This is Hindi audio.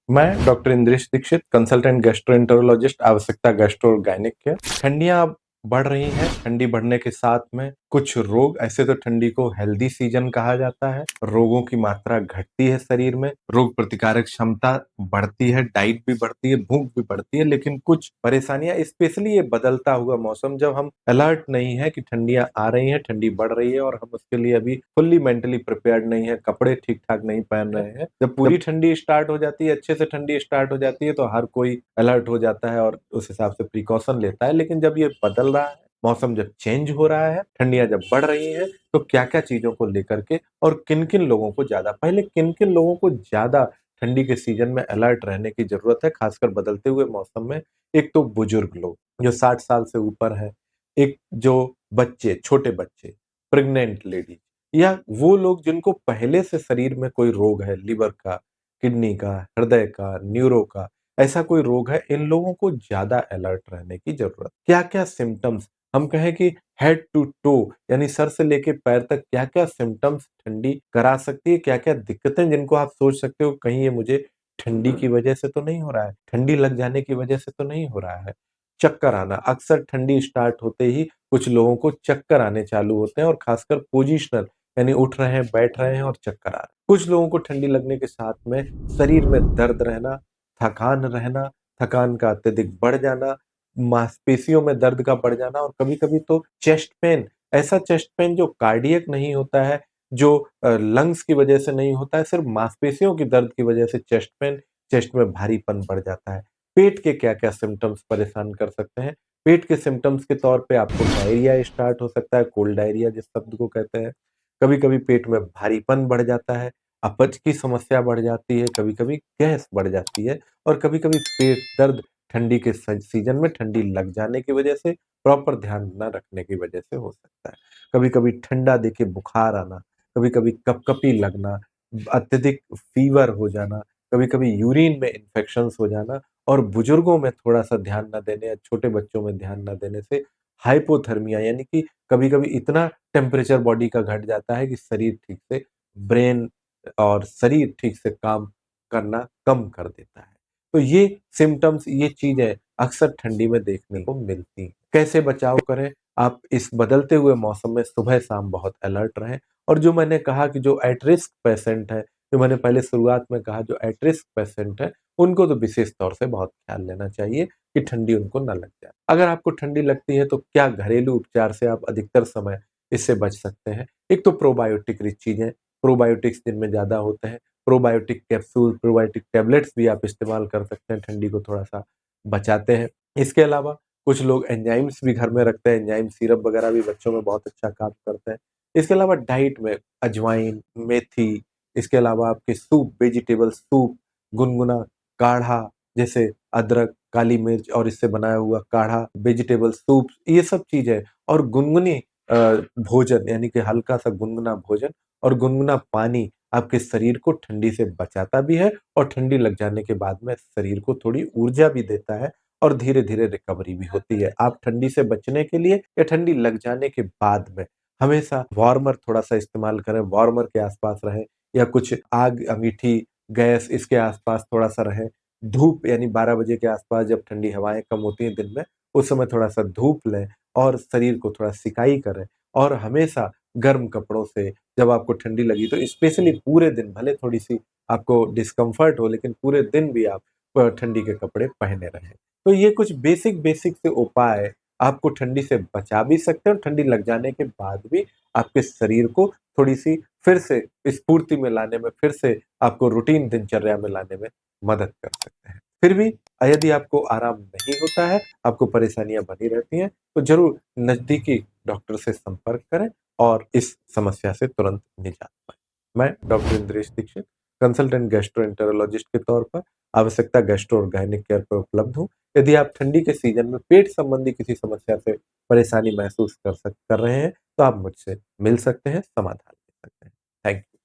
मैं doctor Indresh Dixit, consultant gastroenterologist, आवश्यकता गैस्ट्रो और गायनिक केयर। ठंडियां अब बढ़ रही हैं। ठंडी बढ़ने के साथ में कुछ रोग, ऐसे तो ठंडी को हेल्दी सीजन कहा जाता है। रोगों की मात्रा घटती है शरीर में, रोग प्रतिकारक क्षमता बढ़ती है, डाइट भी बढ़ती है, भूख भी बढ़ती है। लेकिन कुछ परेशानियां, स्पेशली ये बदलता हुआ मौसम, जब हम अलर्ट नहीं है कि ठंडियां आ रही हैं, ठंडी बढ़ रही है और हम उसके लिए अभी फुल्ली मेंटली प्रिपेयर्ड नहीं है, कपड़े ठीक ठाक नहीं पहन रहे हैं। जब पूरी ठंडी स्टार्ट हो जाती है, अच्छे से ठंडी स्टार्ट हो जाती है, तो हर कोई अलर्ट हो जाता है और उस हिसाब से प्रिकॉशन लेता है। लेकिन जब ये बदल रहा है, मौसम जब चेंज हो रहा है, ठंडियां जब बढ़ रही हैं, तो क्या क्या चीजों को लेकर के और किन किन लोगों को ज्यादा, पहले किन किन लोगों को ज्यादा ठंडी के सीजन में अलर्ट रहने की जरूरत है, खासकर बदलते हुए मौसम में। एक तो बुजुर्ग लोग जो 60 साल से ऊपर है, एक जो बच्चे, छोटे बच्चे, प्रेग्नेंट लेडी, या वो लोग जिनको पहले से शरीर में कोई रोग है, लिवर का, किडनी का, हृदय का, न्यूरो का, ऐसा कोई रोग है, इन लोगों को ज्यादा अलर्ट रहने की जरूरत। क्या क्या सिम्टम्स, हम कहें कि हेड टू टो, यानी सर से लेके पैर तक क्या क्या सिम्टम्स ठंडी करा सकती है, क्या क्या दिक्कतें जिनको आप सोच सकते हो कहीं ये मुझे ठंडी की वजह से तो नहीं हो रहा है, ठंडी लग जाने की वजह से तो नहीं हो रहा है। चक्कर आना, अक्सर ठंडी स्टार्ट होते ही कुछ लोगों को चक्कर आने चालू होते हैं, और खासकर पोजिशनल, यानी उठ रहे हैं, बैठ रहे हैं और चक्कर आ रहे हैं। कुछ लोगों को ठंडी लगने के साथ में शरीर में दर्द रहना, थकान रहना, थकान का अत्यधिक बढ़ जाना, मांसपेशियों में दर्द का बढ़ जाना, और कभी-कभी तो चेस्ट पेन, ऐसा चेस्ट पेन जो कार्डियक नहीं होता है, जो लंग्स की वजह से नहीं होता है, सिर्फ मांसपेशियों की दर्द की वजह से चेस्ट पेन, चेस्ट में भारीपन बढ़ जाता है। पेट के क्या-क्या सिम्पटम्स परेशान कर सकते हैं? पेट के सिम्पटम्स के तौर पे आपको डायरिया स्टार्ट हो सकता है, कोल्ड डायरिया जिस शब्द को कहते हैं। कभी-कभी पेट में भारीपन बढ़ जाता है, अपच की समस्या बढ़ जाती है, कभी-कभी गैस बढ़ जाती है, और कभी-कभी पेट दर्द ठंडी के सीजन में ठंडी लग जाने की वजह से, प्रॉपर ध्यान न रखने की वजह से हो सकता है। कभी-कभी ठंडा देखिए बुखार आना, कभी-कभी कपकपी लगना, अत्यधिक फीवर हो जाना, कभी-कभी यूरिन में इन्फेक्शंस हो जाना, और बुजुर्गों में थोड़ा-सा ध्यान न देने या छोटे बच्चों में ध्यान न देने से हाइपोथर्मिया, यानी कि कभी-कभी इतना टेम्परेचर बॉडी का घट जाता है कि शरीर ठीक से, ब्रेन और शरीर ठीक से काम करना कम कर देता है। तो ये सिम्पटम्स, ये चीज़ें अक्सर ठंडी में देखने को मिलती हैं। कैसे बचाव करें? आप इस बदलते हुए मौसम में सुबह-शाम बहुत अलर्ट रहें, और जो मैंने कहा कि जो एट रिस्क पेशेंट है, जो मैंने पहले शुरुआत में कहा जो एट रिस्क पेशेंट है, उनको तो विशेष तौर से बहुत ख्याल लेना चाहिए कि ठंडी उनको ना लग जाए। अगर आपको ठंडी लगती है तो क्या घरेलू उपचार से आप अधिकतर समय इससे बच सकते हैं? एक तो प्रोबायोटिक रिच चीज़ें, प्रोबायोटिक्स जिनमें ज़्यादा होते हैं, प्रोबायोटिक कैप्सूल, प्रोबायोटिक टैबलेट्स भी आप इस्तेमाल कर सकते हैं, ठंडी को थोड़ा-सा बचाते हैं। इसके अलावा कुछ लोग एंजाइम्स भी घर में रखते हैं, एंजाइम सिरप वगैरह भी बच्चों में बहुत अच्छा काम करते हैं। इसके अलावा डाइट में अजवाइन, मेथी, इसके अलावा आपके सूप, वेजिटेबल सूप, गुनगुना काढ़ा, जैसे अदरक, काली मिर्च और इससे बनाया हुआ काढ़ा, वेजिटेबल सूप, ये सब चीज़ें, और गुनगुनी भोजन, यानी कि हल्का-सा गुनगुना भोजन और गुनगुना पानी आपके शरीर को ठंडी से बचाता भी है, और ठंडी लग जाने के बाद में शरीर को थोड़ी ऊर्जा भी देता है, और धीरे-धीरे रिकवरी भी होती है। आप ठंडी से बचने के लिए या ठंडी लग जाने के बाद में हमेशा वार्मर थोड़ा-सा इस्तेमाल करें, वार्मर के आस-पास रहें, या कुछ आग, अंगीठी, गैस, इसके आस-पास थोड़ा-सा रहें। धूप, यानी 12 बजे के आस-पास जब ठंडी हवाएँ कम होती हैं दिन में, उस समय थोड़ा-सा धूप लें और शरीर को थोड़ा सिकाई करें, और हमेशा गर्म कपड़ों से, जब आपको ठंडी लगी तो स्पेशली पूरे दिन, भले थोड़ी-सी आपको डिस्कम्फर्ट हो, लेकिन पूरे दिन भी आप ठंडी के कपड़े पहने रहें। तो ये कुछ बेसिक बेसिक से उपाय आपको ठंडी से बचा भी सकते हैं, और ठंडी लग जाने के बाद भी आपके शरीर को थोड़ी-सी फिर से स्फूर्ति में लाने में, फिर से आपको रूटीन दिनचर्या में लाने में मदद कर सकते हैं। फिर भी यदि आपको आराम नहीं होता है, आपको परेशानियाँ बनी रहती हैं, तो ज़रूर नज़दीकी डॉक्टर से संपर्क करें और इस समस्या से तुरंत निजात पाएँ। मैं doctor Indresh Dixit, consultant gastroenterologist के तौर पर आवश्यकता गैस्ट्रो और गायनिक केयर पर उपलब्ध हूँ। यदि आप ठंडी के सीजन में पेट संबंधी किसी समस्या से परेशानी महसूस कर रहे हैं, तो आप मुझसे मिल सकते हैं, समाधान ले सकते हैं। Thank you.